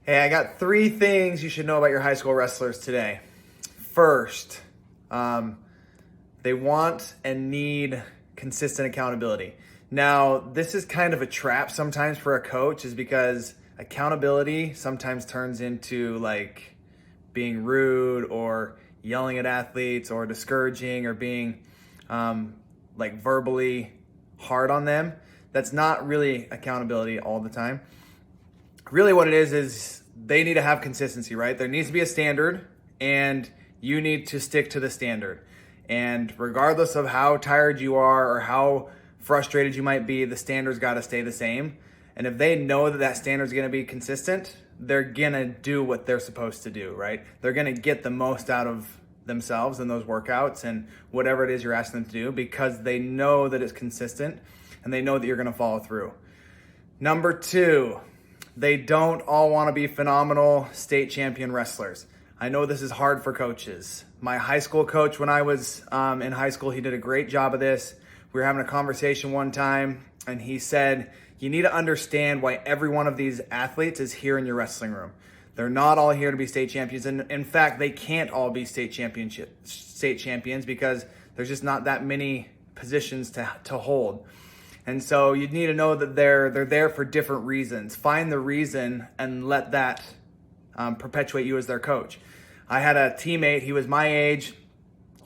Hey, I got 3 things you should know about your high school wrestlers today. First, they want and need consistent accountability. Now, this is kind of a trap sometimes for a coach, is because accountability sometimes turns into like being rude or yelling at athletes or discouraging or being like verbally hard on them. That's not really accountability all the time. Really what it is they need to have consistency, right? There needs to be a standard and you need to stick to the standard. And regardless of how tired you are or how frustrated you might be, the standard's got to stay the same. And if they know that that standard's going to be consistent, they're going to do what they're supposed to do, right? They're going to get the most out of themselves in those workouts and whatever it is you're asking them to do, because they know that it's consistent and they know that you're going to follow through. Number 2, they don't all want to be phenomenal state champion wrestlers. I know this is hard for coaches. My high school coach, when I was in high school, he did a great job of this. We were having a conversation one time and he said, you need to understand why every one of these athletes is here in your wrestling room. They're not all here to be state champions. And in fact, they can't all be state champions because there's just not that many positions to hold. And so you need to know that they're there for different reasons. Find the reason and let that perpetuate you as their coach. I had a teammate, he was my age,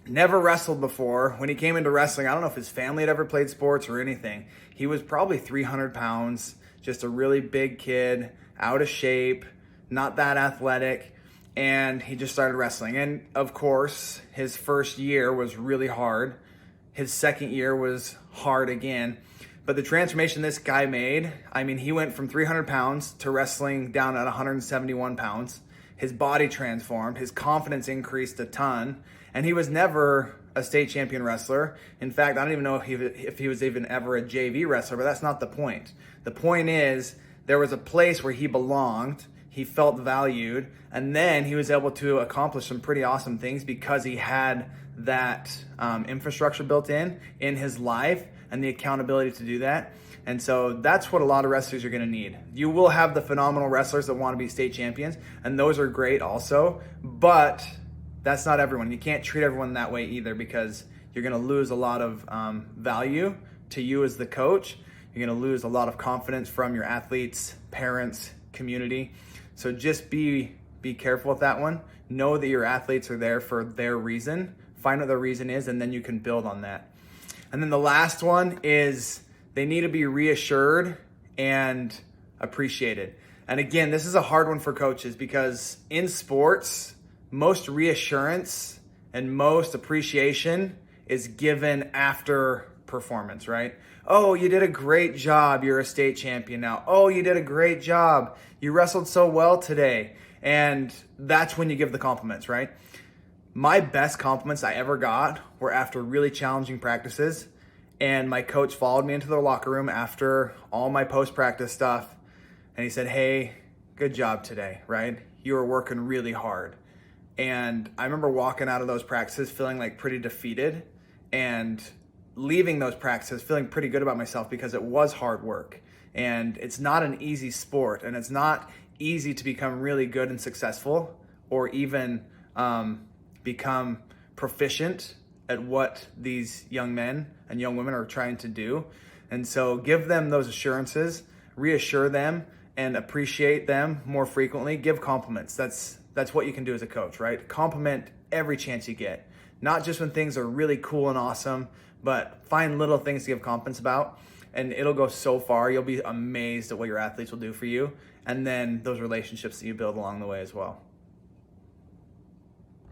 never wrestled before. When he came into wrestling, I don't know if his family had ever played sports or anything. He was probably 300 pounds, just a really big kid, out of shape, not that athletic, and he just started wrestling. And of course, his first year was really hard. His second year was hard again. But the transformation this guy made, I mean, he went from 300 pounds to wrestling down at 171 pounds. His body transformed, his confidence increased a ton, and he was never a state champion wrestler. In fact, I don't even know if he was even ever a JV wrestler, but that's not the point. The point is, there was a place where he belonged, he felt valued, and then he was able to accomplish some pretty awesome things because he had that infrastructure built in his life and the accountability to do that. And so that's what a lot of wrestlers are going to need. You will have the phenomenal wrestlers that want to be state champions, and those are great also, but that's not everyone. You can't treat everyone that way either, because you're going to lose a lot of value to you as the coach. You're going to lose a lot of confidence from your athletes, parents, community. So just be careful with that one. Know that your athletes are there for their reason. Find what their reason is, and then you can build on that. And then the last one is they need to be reassured and appreciated. And again, this is a hard one for coaches, because in sports, most reassurance and most appreciation is given after performance, right? Oh, you did a great job. You're a state champion now. Oh, you did a great job. You wrestled so well today. And that's when you give the compliments, right? My best compliments I ever got were after really challenging practices, and my coach followed me into the locker room after all my post-practice stuff, and he said, hey, good job today, right? You were working really hard. And I remember walking out of those practices feeling like pretty defeated, and leaving those practices feeling pretty good about myself, because it was hard work. And it's not an easy sport, and it's not easy to become really good and successful, or even become proficient at what these young men and young women are trying to do. And so give them those assurances, reassure them, and appreciate them more frequently. Give compliments. That's what you can do as a coach, right? Compliment every chance you get. Not just when things are really cool and awesome, but find little things to give compliments about, and it'll go so far. You'll be amazed at what your athletes will do for you, and then those relationships that you build along the way as well.